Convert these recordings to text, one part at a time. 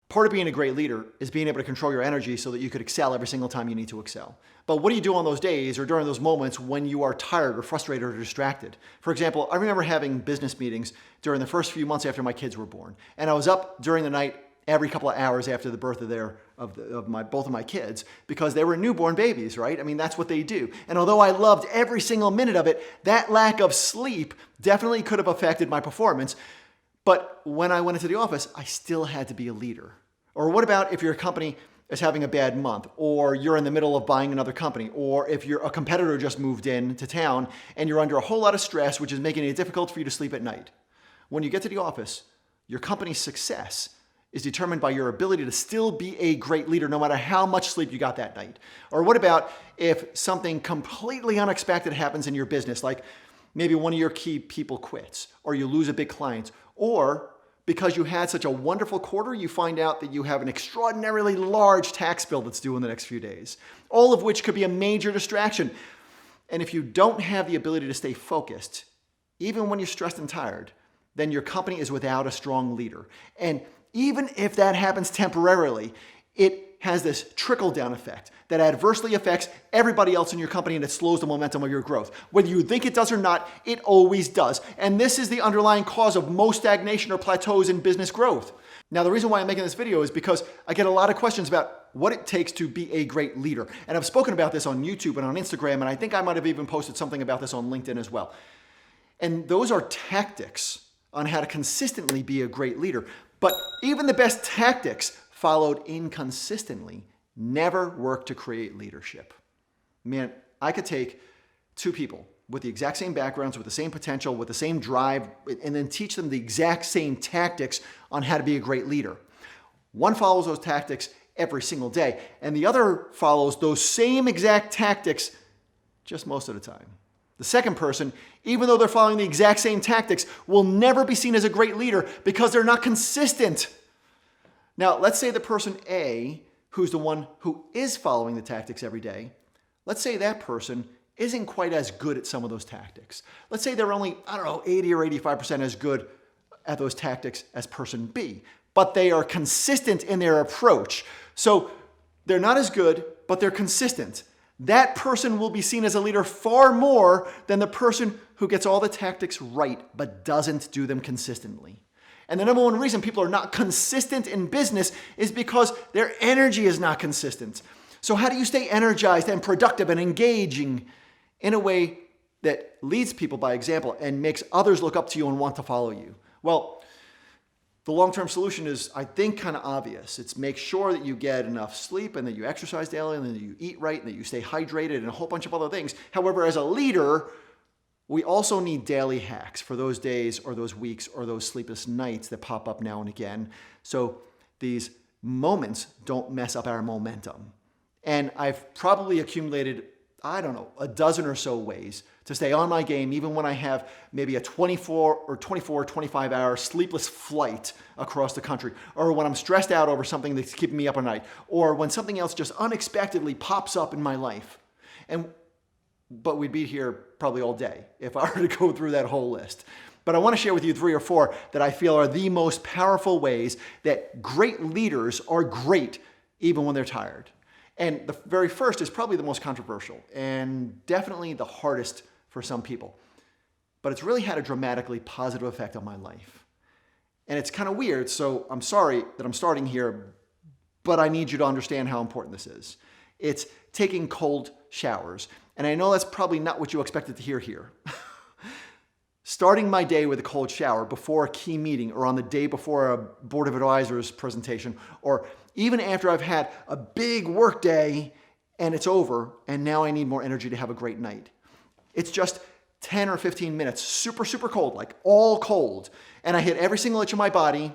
Part of being a great leader is being able to control your energy so that you could excel every single time you need to excel. But what do you do on those days or during those moments when you are tired or frustrated or distracted? For example, I remember having business meetings during the first few months after my kids were born. And I was up during the night every couple of hours after the birth of both of my kids because they were newborn babies, right? I mean, that's what they do. And although I loved every single minute of it, that lack of sleep definitely could have affected my performance. But when I went into the office, I still had to be a leader. Or what about if your company is having a bad month, or you're in the middle of buying another company, or if a competitor just moved in to town and you're under a whole lot of stress, which is making it difficult for you to sleep at night. When you get to the office, your company's success is determined by your ability to still be a great leader no matter how much sleep you got that night. Or what about if something completely unexpected happens in your business, like maybe one of your key people quits, or you lose a big client, or because you had such a wonderful quarter, you find out that you have an extraordinarily large tax bill that's due in the next few days, all of which could be a major distraction. And if you don't have the ability to stay focused, even when you're stressed and tired, then your company is without a strong leader. And even if that happens temporarily, it has this trickle-down effect that adversely affects everybody else in your company and it slows the momentum of your growth. Whether you think it does or not, it always does. And this is the underlying cause of most stagnation or plateaus in business growth. Now, the reason why I'm making this video is because I get a lot of questions about what it takes to be a great leader. And I've spoken about this on YouTube and on Instagram, and I think I might have even posted something about this on LinkedIn as well. And those are tactics on how to consistently be a great leader. But even the best tactics followed inconsistently never work to create leadership. Man, I could take two people with the exact same backgrounds, with the same potential, with the same drive, and then teach them the exact same tactics on how to be a great leader. One follows those tactics every single day, and the other follows those same exact tactics just most of the time. The second person, even though they're following the exact same tactics, will never be seen as a great leader because they're not consistent. Now, let's say the person A, who's the one who is following the tactics every day, let's say that person isn't quite as good at some of those tactics. Let's say they're only, 80 or 85% as good at those tactics as person B, but they are consistent in their approach. So they're not as good, but they're consistent. That person will be seen as a leader far more than the person who gets all the tactics right, but doesn't do them consistently. And the number one reason people are not consistent in business is because their energy is not consistent. So how do you stay energized and productive and engaging in a way that leads people by example and makes others look up to you and want to follow you? Well, the long-term solution is, I think, kind of obvious. It's make sure that you get enough sleep and that you exercise daily and that you eat right and that you stay hydrated and a whole bunch of other things. However, as a leader, we also need daily hacks for those days or those weeks or those sleepless nights that pop up now and again. So these moments don't mess up our momentum. And I've probably accumulated, a dozen or so ways to stay on my game even when I have maybe a 24 or 25 hour sleepless flight across the country, or when I'm stressed out over something that's keeping me up at night, or when something else just unexpectedly pops up in my life. But we'd be here probably all day if I were to go through that whole list. But I want to share with you 3 or 4 that I feel are the most powerful ways that great leaders are great even when they're tired. And the very first is probably the most controversial and definitely the hardest for some people. But it's really had a dramatically positive effect on my life. And it's kind of weird, so I'm sorry that I'm starting here, but I need you to understand how important this is. It's taking cold showers. And I know that's probably not what you expected to hear here. Starting my day with a cold shower before a key meeting or on the day before a board of advisors presentation, or even after I've had a big work day and it's over and now I need more energy to have a great night. It's just 10 or 15 minutes, super, super cold, like all cold. And I hit every single itch in my body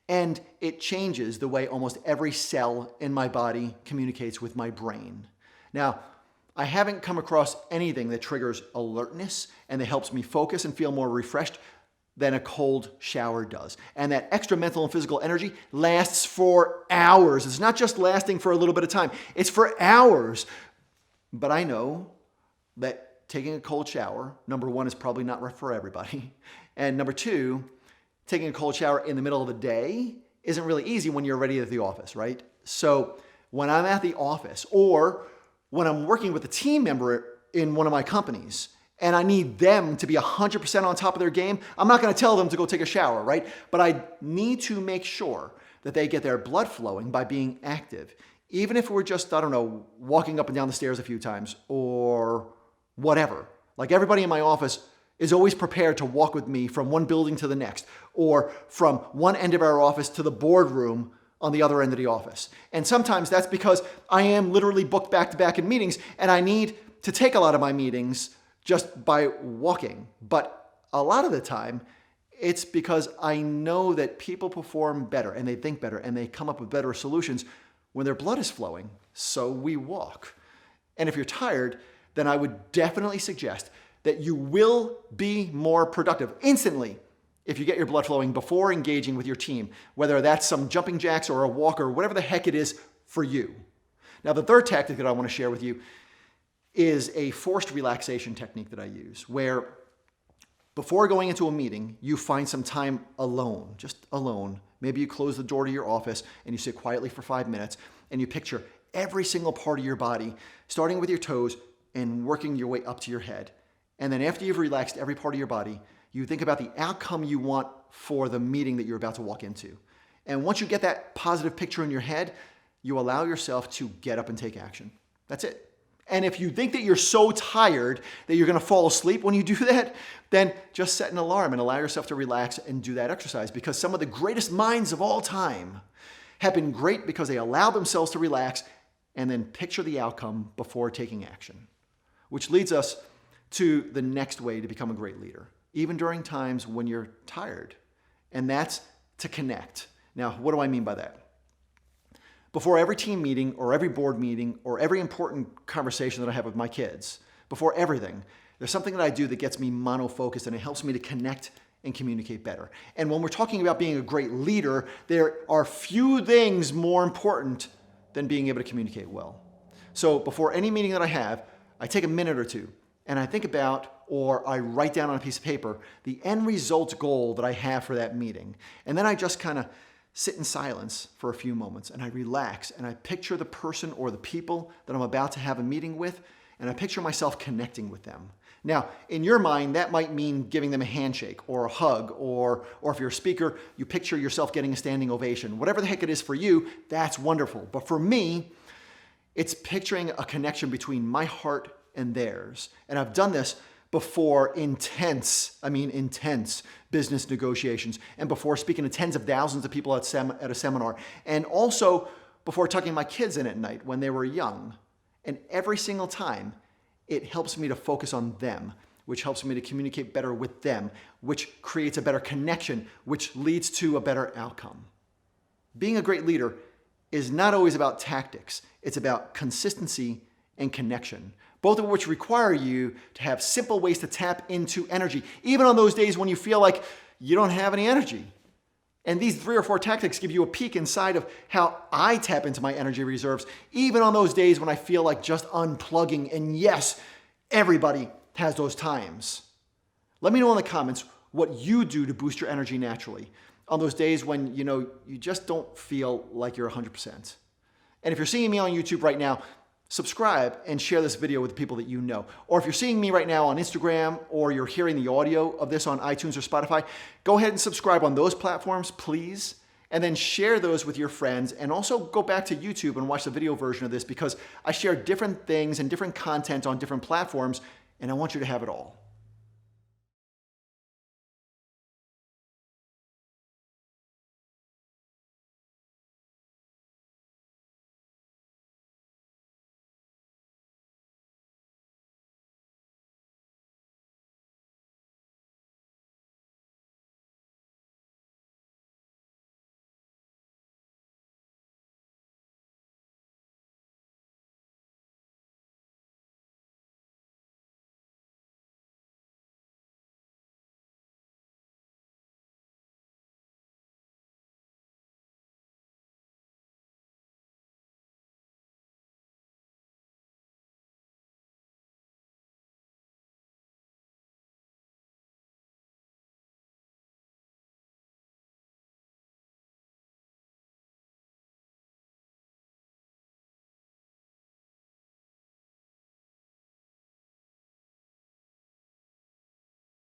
and it changes the way almost every cell in my body communicates with my brain. Now, I haven't come across anything that triggers alertness and that helps me focus and feel more refreshed than a cold shower does. And that extra mental and physical energy lasts for hours. It's not just lasting for a little bit of time. It's for hours. But I know that taking a cold shower, number one, is probably not for everybody. And number two, taking a cold shower in the middle of the day isn't really easy when you're already at the office, right? So when I'm at the office or when I'm working with a team member in one of my companies and I need them to be 100% on top of their game, I'm not going to tell them to go take a shower, right? But I need to make sure that they get their blood flowing by being active. Even if we're just, I don't know, walking up and down the stairs a few times or whatever. Like everybody in my office is always prepared to walk with me from one building to the next or from one end of our office to the boardroom on the other end of the office. And sometimes that's because I am literally booked back to back in meetings and I need to take a lot of my meetings just by walking. But a lot of the time, it's because I know that people perform better and they think better and they come up with better solutions when their blood is flowing. So we walk. And if you're tired, then I would definitely suggest that you will be more productive instantly if you get your blood flowing before engaging with your team, whether that's some jumping jacks or a walk or whatever the heck it is for you. Now, the third tactic that I want to share with you is a forced relaxation technique that I use, where before going into a meeting, you find some time alone, just alone. Maybe you close the door to your office and you sit quietly for 5 minutes and you picture every single part of your body, starting with your toes and working your way up to your head. And then after you've relaxed every part of your body, you think about the outcome you want for the meeting that you're about to walk into. And once you get that positive picture in your head, you allow yourself to get up and take action. That's it. And if you think that you're so tired that you're going to fall asleep when you do that, then just set an alarm and allow yourself to relax and do that exercise, because some of the greatest minds of all time have been great because they allow themselves to relax and then picture the outcome before taking action. Which leads us to the next way to become a great leader, even during times when you're tired, and that's to connect. Now, what do I mean by that? Before every team meeting or every board meeting or every important conversation that I have with my kids, before everything, there's something that I do that gets me mono-focused and it helps me to connect and communicate better. And when we're talking about being a great leader, there are few things more important than being able to communicate well. So before any meeting that I have, I take a minute or two and I think about, or I write down on a piece of paper, the end result goal that I have for that meeting. And then I just kind of sit in silence for a few moments and I relax and I picture the person or the people that I'm about to have a meeting with, and I picture myself connecting with them. Now, in your mind, that might mean giving them a handshake or a hug, or if you're a speaker, you picture yourself getting a standing ovation. Whatever the heck it is for you, that's wonderful. But for me, it's picturing a connection between my heart and theirs. And I've done this before intense business negotiations, and before speaking to tens of thousands of people at a seminar, and also before tucking my kids in at night when they were young. And every single time, it helps me to focus on them, which helps me to communicate better with them, which creates a better connection, which leads to a better outcome. Being a great leader is not always about tactics. It's about consistency and connection, both of which require you to have simple ways to tap into energy, even on those days when you feel like you don't have any energy. And these 3 or 4 tactics give you a peek inside of how I tap into my energy reserves, even on those days when I feel like just unplugging. And yes, everybody has those times. Let me know in the comments what you do to boost your energy naturally on those days when you just don't feel like you're 100%. And if you're seeing me on YouTube right now, subscribe and share this video with the people that you know. Or if you're seeing me right now on Instagram, or you're hearing the audio of this on iTunes or Spotify, go ahead and subscribe on those platforms, please. And then share those with your friends. And also go back to YouTube and watch the video version of this, because I share different things and different content on different platforms, and I want you to have it all.